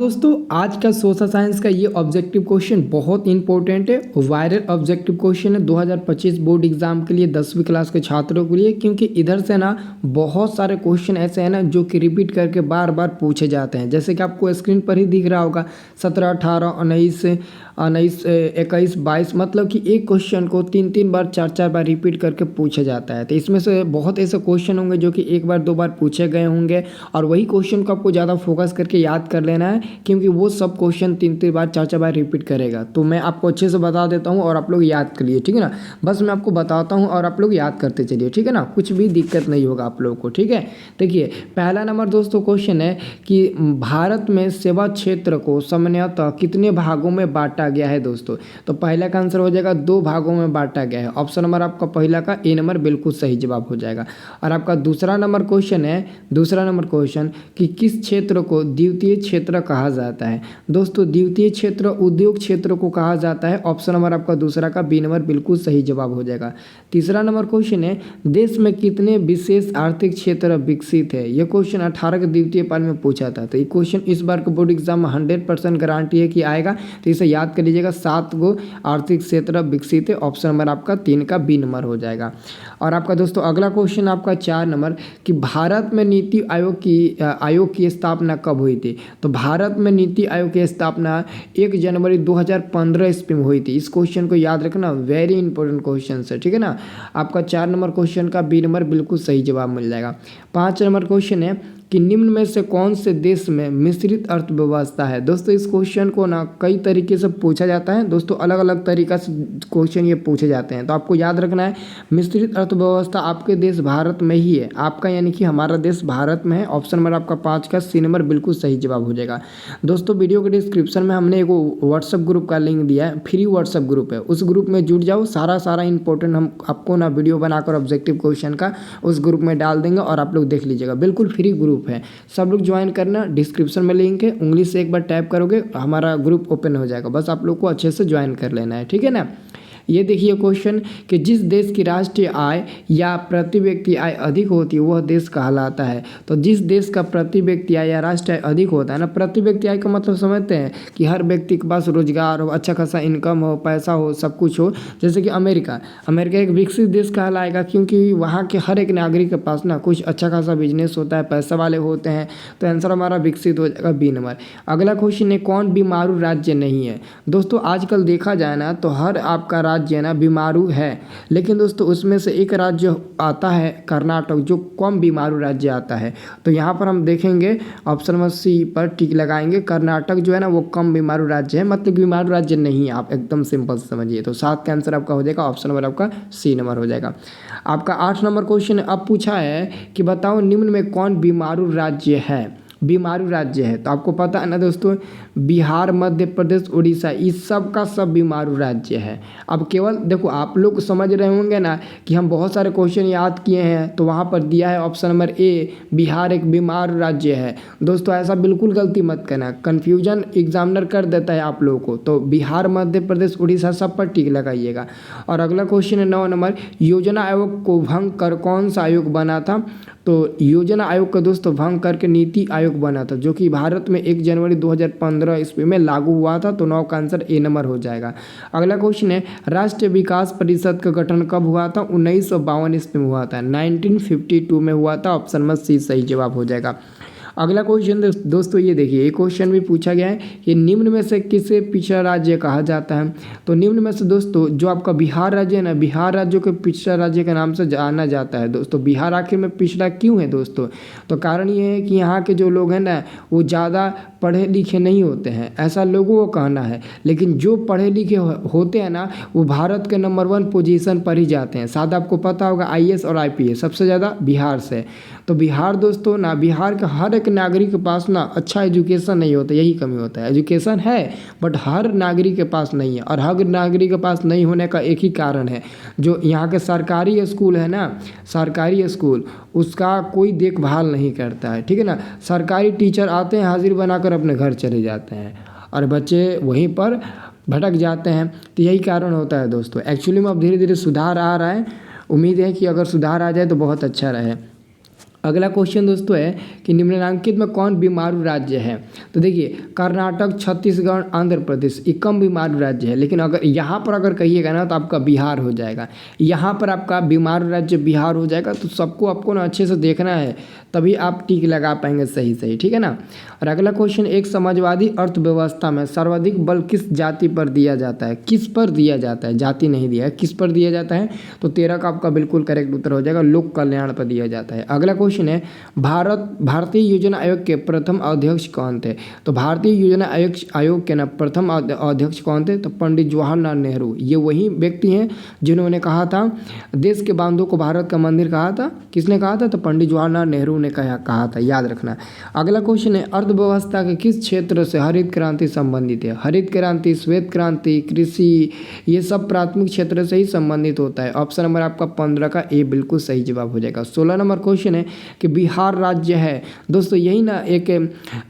दोस्तों आज का सोशल साइंस का ये ऑब्जेक्टिव क्वेश्चन बहुत इंपॉर्टेंट है। वायरल ऑब्जेक्टिव क्वेश्चन है 2025 बोर्ड एग्जाम के लिए 10वीं क्लास के छात्रों के लिए, क्योंकि इधर से ना बहुत सारे क्वेश्चन ऐसे हैं ना जो कि रिपीट करके बार बार पूछे जाते हैं। जैसे कि आपको स्क्रीन पर ही दिख रहा होगा 17, 18, 19, 21, 22, मतलब कि एक क्वेश्चन को 3 बार 4 बार रिपीट करके पूछा जाता है। तो इसमें से बहुत ऐसे क्वेश्चन होंगे जो कि एक बार 2 बार पूछे गए होंगे और वही क्वेश्चन को आपको ज़्यादा फोकस करके याद कर लेना है, क्योंकि वो सब क्वेश्चन 3 बार 4 बार रिपीट करेगा। तो मैं आपको अच्छे से बता देता हूँ और आप लोग याद करिए, ठीक है ना। बस मैं आपको बताता हूँ और आप लोग याद करते चलिए, ठीक है ना। कुछ भी दिक्कत नहीं होगा आप लोगों को, ठीक है। देखिए पहला नंबर दोस्तों क्वेश्चन है कि भारत में सेवा क्षेत्र को सामान्यतः कितने भागों में बांटा गया है दोस्तों। तो पहला का आंसर हो जाएगा 2 भागों में बांटा गया है। ऑप्शन नंबर आपका पहला का ए नंबर बिल्कुल सही जवाब हो जाएगा। और आपका दूसरा नंबर क्वेश्चन है, दूसरा नंबर क्वेश्चन कि किस क्षेत्र को द्वितीय क्षेत्र कहा जाता है। दोस्तों द्वितीय क्षेत्र उद्योग क्षेत्र को कहा जाता है। ऑप्शन नंबर आपका दूसरा का बी नंबर बिल्कुल सही जवाब हो जाएगा। तीसरा नंबर क्वेश्चन है देश में कितने विशेष आर्थिक क्षेत्र विकसित है। यह क्वेश्चन 18 के द्वितीय पाल में पूछा था। तो ये क्वेश्चन इस बार के बोर्ड एग्जाम में 100% गारंटी है कि आएगा। तो इसे याद कर लीजिएगा, 7 गो आर्थिक क्षेत्र विकसित है। ऑप्शन नंबर आपका 3 का बी नंबर हो जाएगा। और आपका दोस्तों अगला क्वेश्चन आपका 4 नंबर कि भारत में नीति आयोग की स्थापना कब हुई थी। तो भारत में नीति आयोग की स्थापना 1 जनवरी 2015 ईस्वी में हुई थी। इस क्वेश्चन को याद रखना, वेरी इंपॉर्टेंट क्वेश्चन है, ठीक है ना। आपका 4 नंबर क्वेश्चन का बी नंबर बिल्कुल सही जवाब मिल जाएगा। 5 नंबर क्वेश्चन है कि निम्न में से कौन से देश में मिश्रित अर्थव्यवस्था है। दोस्तों इस क्वेश्चन को ना कई तरीके से पूछा जाता है दोस्तों, अलग अलग तरीका से क्वेश्चन ये पूछे जाते हैं। तो आपको याद रखना है मिश्रित अर्थव्यवस्था आपके देश भारत में ही है, आपका यानी कि हमारा देश भारत में है। ऑप्शन नंबर आपका 5 का सी नंबर बिल्कुल सही जवाब हो जाएगा। दोस्तों वीडियो के डिस्क्रिप्शन में हमने एक व्हाट्सअप ग्रुप का लिंक दिया है, फ्री व्हाट्सअप ग्रुप है, उस ग्रुप में जुड़ जाओ। सारा इंपॉर्टेंट हम आपको ना वीडियो बनाकर ऑब्जेक्टिव क्वेश्चन का उस ग्रुप में डाल देंगे और आप लोग देख लीजिएगा, बिल्कुल फ्री ग्रुप है। सब लोग ज्वाइन करना, डिस्क्रिप्शन में लिंक है, उंगली से एक बार टैप करोगे हमारा ग्रुप ओपन हो जाएगा। बस आप लोग को अच्छे से ज्वाइन कर लेना है, ठीक है ना। ये देखिए क्वेश्चन कि जिस देश की राष्ट्रीय आय या प्रति व्यक्ति आय अधिक होती है वह देश कहलाता है। तो जिस देश का प्रति व्यक्ति आय या राष्ट्रीय आय अधिक होता है ना, प्रति व्यक्ति आय का मतलब समझते हैं कि हर व्यक्ति के पास रोजगार हो, अच्छा खासा इनकम हो, पैसा हो, सब कुछ हो। जैसे कि अमेरिका एक विकसित देश कहलाएगा, क्योंकि वहाँ के हर एक नागरिक के पास ना कुछ अच्छा खासा बिजनेस होता है, पैसा वाले होते हैं। तो आंसर हमारा विकसित हो जाएगा बी नंबर। अगला क्वेश्चन है कौन बीमारू राज्य नहीं है। दोस्तों आजकल देखा जाए ना तो हर आपका राज्य ना बीमारू है, लेकिन दोस्तों उसमें से एक राज्य आता है कर्नाटक, जो कम बीमारू राज्य आता है। तो यहाँ पर हम देखेंगे ऑप्शन नंबर सी पर टिक लगाएंगे, कर्नाटक जो है ना वो कम बीमारू राज्य है, मतलब बीमारू राज्य नहीं है। आप एकदम सिंपल समझिए। तो 7 का आंसर आपका हो जाएगा, ऑप्शन नंबर आपका सी नंबर हो जाएगा। आपका 8 नंबर क्वेश्चन अब पूछा है कि बताओ निम्न में कौन बीमारू राज्य है, बीमारू राज्य है। तो आपको पता है ना दोस्तों, बिहार, मध्य प्रदेश, उड़ीसा, इस सब का सब बीमारू राज्य है। अब केवल देखो आप लोग समझ रहे होंगे ना कि हम बहुत सारे क्वेश्चन याद किए हैं, तो वहाँ पर दिया है ऑप्शन नंबर ए बिहार एक बीमारू राज्य है। दोस्तों ऐसा बिल्कुल गलती मत करना, कन्फ्यूजन एग्जामिनर कर देता है आप लोगों को। तो बिहार, मध्य प्रदेश, उड़ीसा सब पर टिक लगाइएगा। और अगला क्वेश्चन है 9 नंबर, योजना आयोग को भंग कर कौन सा आयोग बना था। तो योजना आयोग का दोस्तों भंग करके नीति आयोग बना था, जो कि भारत में 1 जनवरी 2015 ईस्वी में लागू हुआ था। तो 9 का आंसर ए नंबर हो जाएगा। अगला क्वेश्चन है राष्ट्रीय विकास परिषद का गठन कब हुआ था। 1952 ईस्वी में हुआ था, 1952 में हुआ था। ऑप्शन नंबर सी सही जवाब हो जाएगा। अगला क्वेश्चन दोस्तों ये देखिए, ये क्वेश्चन भी पूछा गया है कि निम्न में से किसे पिछड़ा राज्य कहा जाता है। तो निम्न में से दोस्तों जो आपका बिहार राज्य है ना, बिहार राज्य को पिछड़ा राज्य के नाम से जाना जाता है। दोस्तों बिहार आखिर में पिछड़ा क्यों है दोस्तों, तो कारण ये है कि यहाँ के जो लोग हैं ना वो ज़्यादा पढ़े लिखे नहीं होते हैं, ऐसा लोगों को कहना है। लेकिन जो पढ़े लिखे होते हैं ना वो भारत के नंबर 1 पोजीशन पर ही जाते हैं। शायद आपको पता होगा IAS और IPS सबसे ज़्यादा बिहार से। तो बिहार दोस्तों ना, बिहार का हर एक नागरिक के पास ना अच्छा एजुकेशन नहीं होता, यही कमी होता है। एजुकेशन है बट हर नागरिक के पास नहीं है, और हर नागरिक के पास नहीं होने का एक ही कारण है, जो यहाँ के सरकारी स्कूल है ना, सरकारी स्कूल उसका कोई देखभाल नहीं करता है, ठीक है ना। सरकारी टीचर आते हैं हाजिर बनाकर अपने घर चले जाते हैं और बच्चे वहीं पर भटक जाते हैं। तो यही कारण होता है दोस्तों। एक्चुअली में अब धीरे धीरे सुधार आ रहा है, उम्मीद है कि अगर सुधार आ जाए तो बहुत अच्छा रहे। अगला क्वेश्चन दोस्तों है कि निम्नलिखित में कौन बीमारू राज्य है। तो देखिए कर्नाटक, छत्तीसगढ़, आंध्र प्रदेश ये कम बीमारू राज्य है, लेकिन अगर यहाँ पर अगर कहिएगा ना तो आपका बिहार हो जाएगा। यहाँ पर आपका बीमारू राज्य बिहार हो जाएगा। तो सबको आपको ना अच्छे से देखना है, तभी आप टिक लगा पाएंगे सही सही, ठीक है ना। और अगला क्वेश्चन, एक समाजवादी अर्थव्यवस्था में सर्वाधिक बल किस जाति पर दिया जाता है। किस पर दिया जाता है, जाति नहीं दिया है, किस पर दिया जाता है। तो 13 का आपका बिल्कुल करेक्ट उत्तर हो जाएगा, लोक कल्याण पर दिया जाता है। अगला क्वेश्चन है भारतीय योजना आयोग के प्रथम अध्यक्ष कौन थे। तो भारतीय योजना आयोग के ना प्रथम अध्यक्ष कौन थे। तो पंडित जवाहरलाल नेहरू। ये वही व्यक्ति हैं जिन्होंने कहा था देश के बांधों को भारत का मंदिर कहा था। किसने कहा था। तो पंडित जवाहरलाल नेहरू ने कहा था, याद रखना। अगला क्वेश्चन है अर्थव्यवस्था के किस क्षेत्र से हरित क्रांति संबंधित है। हरित क्रांति, श्वेत क्रांति, कृषि, ये सब प्राथमिक क्षेत्र से ही संबंधित होता है। ऑप्शन नंबर आपका 15 का ए बिल्कुल सही जवाब हो जाएगा। 16 नंबर क्वेश्चन है कि बिहार राज्य है। दोस्तों यही ना एक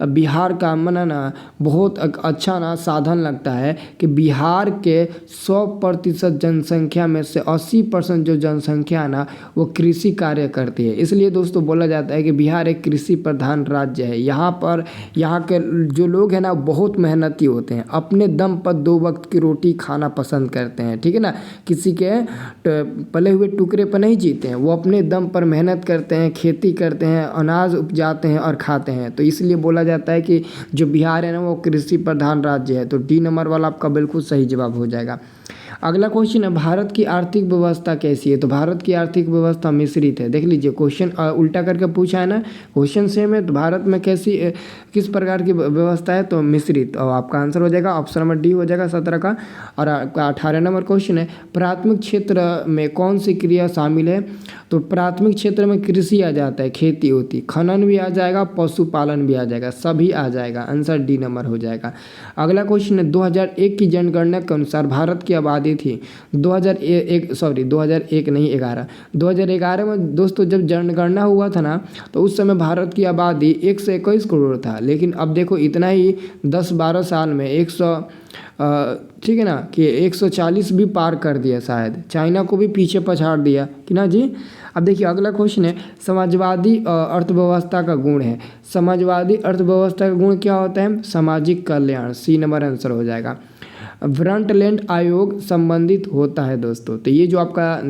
बिहार का मनाना बहुत अच्छा ना साधन लगता है कि बिहार के 100% जनसंख्या में से 80% जो जनसंख्या ना वो कृषि कार्य करती है। इसलिए दोस्तों बोला जाता है कि बिहार एक कृषि प्रधान राज्य है। यहाँ के जो लोग हैं ना बहुत मेहनती होते हैं, अपने दम पर 2 वक्त की रोटी खाना पसंद करते हैं, ठीक है ना। किसी के पले हुए टुकड़े पर नहीं जीते हैं, वो अपने दम पर मेहनत करते हैं, खेती करते हैं, अनाज उपजाते हैं और खाते हैं। तो इसलिए बोला जाता है कि जो बिहार है ना वो कृषि प्रधान राज्य है। तो डी नंबर वाला आपका बिल्कुल सही जवाब हो जाएगा। अगला क्वेश्चन है भारत की आर्थिक व्यवस्था कैसी है। तो भारत की आर्थिक व्यवस्था मिश्रित है। देख लीजिए क्वेश्चन उल्टा करके पूछा है ना, क्वेश्चन सेम है। तो भारत में किस प्रकार की व्यवस्था है। तो मिश्रित, और आपका आंसर हो जाएगा ऑप्शन नंबर डी हो जाएगा 17 का। और आपका 18 नंबर क्वेश्चन है प्राथमिक क्षेत्र में कौन सी क्रिया शामिल है। तो प्राथमिक क्षेत्र में कृषि आ जाता है, खेती होती, खनन भी आ जाएगा, पशुपालन भी आ जाएगा, सभी आ जाएगा। आंसर डी नंबर हो जाएगा। अगला क्वेश्चन है 2001 की जनगणना के अनुसार भारत की आबादी थी 2011 में दोस्तों जब जनगणना हुआ था ना तो उस समय भारत की आबादी 121 करोड़ था। लेकिन अब देखो इतना ही 10-12 साल में 100 ठीक है ना कि 140 भी पार कर दिया, शायद चाइना को भी पीछे पछाड़ दिया कि ना जी। अब देखिए अगला क्वेश्चन है समाजवादी अर्थव्यवस्था का गुण है। समाजवादी अर्थव्यवस्था का गुण क्या होता है। सामाजिक कल्याण, सी नंबर आंसर हो जाएगा। ब्रंटलैंड आयोग संबंधित होता है दोस्तों। तो ये जो आपका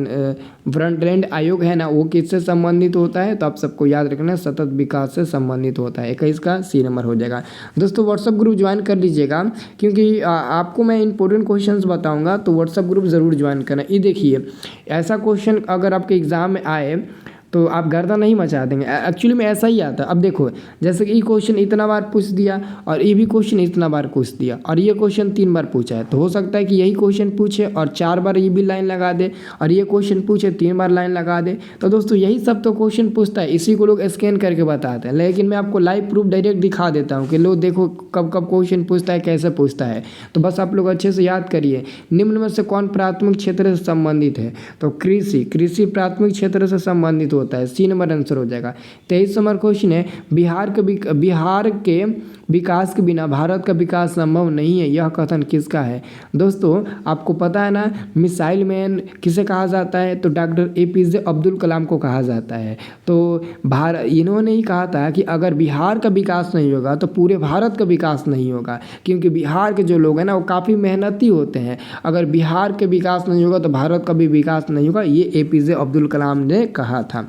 ब्रंटलैंड आयोग है ना वो किससे संबंधित होता है। तो आप सबको याद रखना सतत विकास से संबंधित होता है। 21 का सी नंबर हो जाएगा। दोस्तों व्हाट्सअप ग्रुप ज्वाइन कर लीजिएगा, क्योंकि आपको मैं इंपॉर्टेंट क्वेश्चंस बताऊंगा, तो व्हाट्सअप ग्रुप ज़रूर ज्वाइन करना। ये देखिए ऐसा क्वेश्चन अगर आपके एग्जाम में आए तो आप गर्दा नहीं मचा देंगे। एक्चुअली में ऐसा ही आता है। अब देखो जैसे कि ये क्वेश्चन इतना बार पूछ दिया और ये भी क्वेश्चन इतना बार पूछ दिया और ये क्वेश्चन 3 बार पूछा है, तो हो सकता है कि यही क्वेश्चन पूछे और 4 बार ये भी लाइन लगा दे और ये क्वेश्चन पूछे 3 बार लाइन लगा दे। तो दोस्तों यही सब तो क्वेश्चन पूछता है, इसी को लोग स्कैन करके बताते हैं। लेकिन मैं आपको लाइव प्रूफ डायरेक्ट दिखा देता हूँ कि लो देखो कब कब क्वेश्चन पूछता है, कैसे पूछता है। तो बस आप लोग अच्छे से याद करिए। निम्न में से कौन प्राथमिक क्षेत्र से संबंधित है। तो कृषि प्राथमिक क्षेत्र से संबंधित होता है, सी नंबर आंसर हो जाएगा। 23 नंबर क्वेश्चन है बिहार के विकास के बिना भारत का विकास संभव नहीं है, यह कथन किसका है। दोस्तों आपको पता है ना मिसाइल मैन किसे कहा जाता है। तो डॉक्टर APJ अब्दुल कलाम को कहा जाता है। तो इन्होंने ही कहा था कि अगर बिहार का विकास नहीं होगा तो पूरे भारत का विकास नहीं होगा, क्योंकि बिहार के जो लोग हैं ना वो काफ़ी मेहनती होते हैं। अगर बिहार के विकास नहीं होगा तो भारत का भी विकास नहीं होगा, ये APJ अब्दुल कलाम ने कहा था।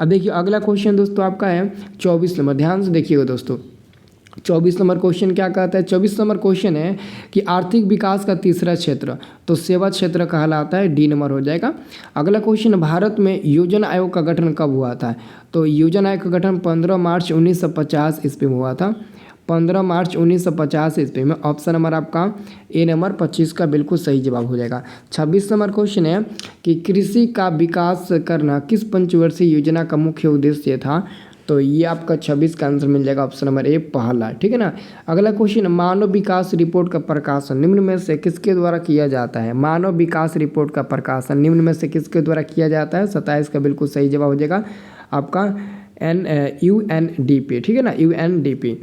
अब देखिए अगला क्वेश्चन दोस्तों आपका है 24 नंबर, ध्यान से देखिएगा दोस्तों। 24 नंबर क्वेश्चन क्या कहता है। 24 नंबर क्वेश्चन है कि आर्थिक विकास का तीसरा क्षेत्र तो सेवा क्षेत्र कहलाता है, डी नंबर हो जाएगा। अगला क्वेश्चन भारत में योजना आयोग का गठन कब हुआ था। तो योजना आयोग का गठन 15 मार्च 1950 ईस्वी में हुआ था। 15 मार्च 1950 ईस्वी में। ऑप्शन नंबर आपका ए नंबर 25 का बिल्कुल सही जवाब हो जाएगा। 26 नंबर क्वेश्चन है कि कृषि का विकास करना किस पंचवर्षीय योजना का मुख्य उद्देश्य था। तो ये आपका 26 का आंसर मिल जाएगा, ऑप्शन नंबर ए पहला, ठीक है ना। अगला क्वेश्चन मानव विकास रिपोर्ट का प्रकाशन निम्न में से किसके द्वारा किया जाता है। मानव विकास रिपोर्ट का प्रकाशन निम्न में से किसके द्वारा किया जाता है। 27 का बिल्कुल सही जवाब हो जाएगा आपका UNDP, ठीक है ना, UNDP।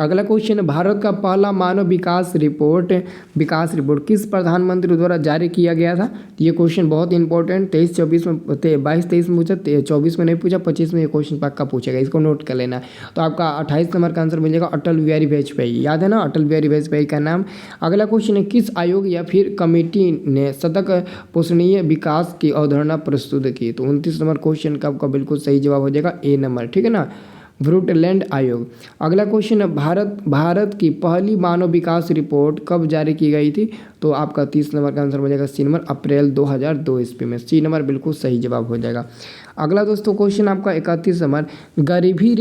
अगला क्वेश्चन है, भारत का पहला मानव विकास रिपोर्ट किस प्रधानमंत्री द्वारा जारी किया गया था? ये क्वेश्चन बहुत इंपॉर्टेंट, 23-24 में 22-23 में पूछा, 24 में नहीं पूछा, 25 में ये क्वेश्चन पक्का पूछेगा, इसको नोट कर लेना। तो आपका 28 नंबर का आंसर मिल जाएगा अटल बिहारी वाजपेयी, याद है ना, अटल बिहारी वाजपेयी का नाम। अगला क्वेश्चन है, किस आयोग या फिर कमेटी ने सतत पोषणीय विकास की अवधारणा प्रस्तुत की? तो 29 नंबर क्वेश्चन का आपका बिल्कुल सही जवाब हो जाएगा ए नंबर, ठीक है ना, ब्रूटलैंड आयोग। अगला क्वेश्चन है, भारत की पहली मानव विकास रिपोर्ट कब जारी की गई थी? तो आपका 30 नंबर का आंसर हो जाएगा सी नंबर, अप्रैल 2002 ईस्वी में, सी नंबर बिल्कुल सही जवाब हो जाएगा। अगला दोस्तों क्वेश्चन आपका 31 नंबर, गरीबी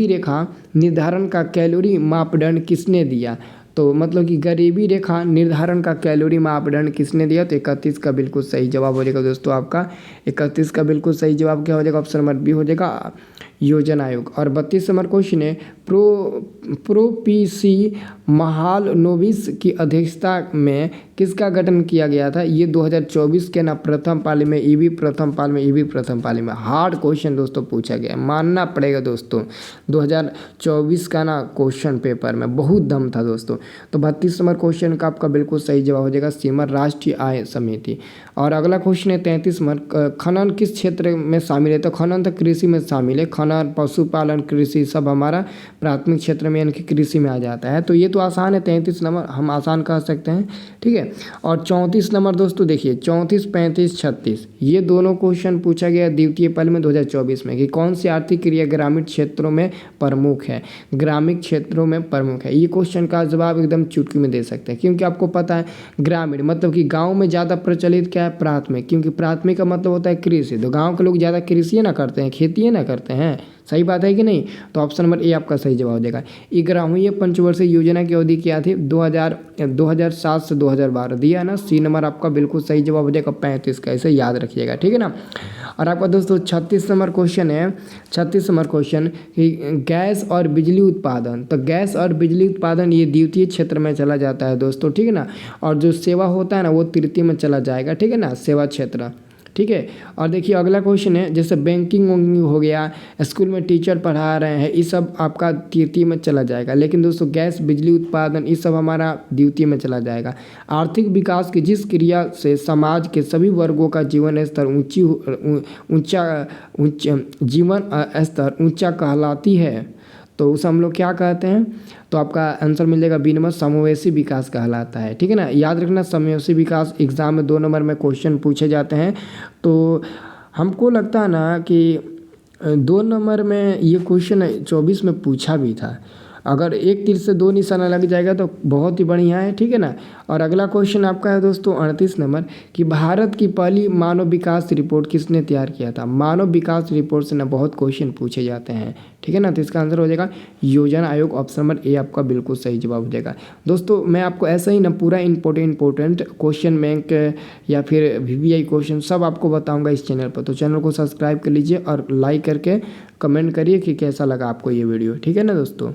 रेखा निर्धारण का कैलोरी मापदंड किसने दिया? तो मतलब कि गरीबी रेखा निर्धारण का कैलोरी मापदंड किसने दिया? तो 31 का बिल्कुल सही जवाब हो जाएगा दोस्तों, आपका 31 का बिल्कुल सही जवाब क्या हो जाएगा? ऑप्शन नंबर बी हो जाएगा, योजना आयोग। और 32 नंबर क्वेश्चन है, प्रोपीसी महालनोबिस की अध्यक्षता में किसका गठन किया गया था? ये 2024 के ना प्रथम पाली में हार्ड क्वेश्चन दोस्तों पूछा गया, मानना पड़ेगा दोस्तों, 2024 का ना क्वेश्चन पेपर में बहुत दम था दोस्तों। तो 32 नंबर क्वेश्चन का आपका बिल्कुल सही जवाब हो जाएगा सी नंबर, राष्ट्रीय आय समिति। और अगला क्वेश्चन है 33 नंबर, खनन किस क्षेत्र में शामिल है? तो खनन तो कृषि में शामिल है, खनन पशुपालन कृषि सब हमारा प्राथमिक क्षेत्र में यानी कि कृषि में आ जाता है। तो ये तो आसान है, 33 नंबर हम आसान कह सकते हैं, ठीक है। और 34 नंबर दोस्तों देखिए, 34, 35, 36 ये दोनों क्वेश्चन पूछा गया द्वितीय पाली में 2024 में कि कौन सी आर्थिक क्रिया ग्रामीण क्षेत्रों में प्रमुख है? ग्रामीण क्षेत्रों में प्रमुख है, ये क्वेश्चन का जवाब एकदम चुटकी में दे सकते हैं, क्योंकि आपको पता है ग्रामीण मतलब कि गाँव में ज़्यादा प्रचलित क्या है? प्राथमिक, क्योंकि प्राथमिक का मतलब होता है कृषि, तो गाँव के लोग ज़्यादा कृषि ना करते हैं, खेती ना करते हैं, सही बात है कि नहीं? तो ऑप्शन नंबर ए आपका सही जवाब हो जाएगा। 11वीं पंचवर्षीय योजना की अवधि क्या थी? 2007 से 2012 दिया है ना, सी नंबर आपका बिल्कुल सही जवाब हो जाएगा 35 का, इसे याद रखिएगा, ठीक है ना। और आपका दोस्तों 36 नंबर क्वेश्चन है, 36 नंबर क्वेश्चन कि गैस और बिजली उत्पादन, तो गैस और बिजली उत्पादन ये द्वितीय क्षेत्र में चला जाता है दोस्तों, ठीक है ना। और जो सेवा होता है ना वो तृतीय में चला जाएगा, ठीक है ना, सेवा क्षेत्र, ठीक है। और देखिए अगला क्वेश्चन है, जैसे बैंकिंग हो गया, स्कूल में टीचर पढ़ा रहे हैं, ये सब आपका तृतीय में चला जाएगा। लेकिन दोस्तों गैस बिजली उत्पादन ये सब हमारा द्वितीय में चला जाएगा। आर्थिक विकास की जिस क्रिया से समाज के सभी वर्गों का जीवन स्तर ऊंचा कहलाती है, तो उसे हम लोग क्या कहते हैं? तो आपका आंसर मिल जाएगा बी नंबर, समावेशी विकास कहलाता है, ठीक है ना। याद रखना समावेशी विकास एग्जाम में 2 नंबर में क्वेश्चन पूछे जाते हैं। तो हमको लगता है ना कि 2 नंबर में ये क्वेश्चन 24 में पूछा भी था, अगर एक तीर से 2 निशाना लग जाएगा तो बहुत ही बढ़िया है, ठीक है ना। और अगला क्वेश्चन आपका है दोस्तों 38 नंबर कि भारत की पहली मानव विकास रिपोर्ट किसने तैयार किया था? मानव विकास रिपोर्ट से ना बहुत क्वेश्चन पूछे जाते हैं, ठीक है ना। तो इसका आंसर हो जाएगा योजना आयोग, ऑप्शन नंबर ए आपका बिल्कुल सही जवाब हो जाएगा। दोस्तों मैं आपको ऐसा ही ना पूरा इंपॉर्टेंट क्वेश्चन बैंक या फिर VVI क्वेश्चन सब आपको बताऊँगा इस चैनल पर, तो चैनल को सब्सक्राइब कर लीजिए और लाइक करके कमेंट करिए कि कैसा लगा आपको ये वीडियो, ठीक है ना दोस्तों।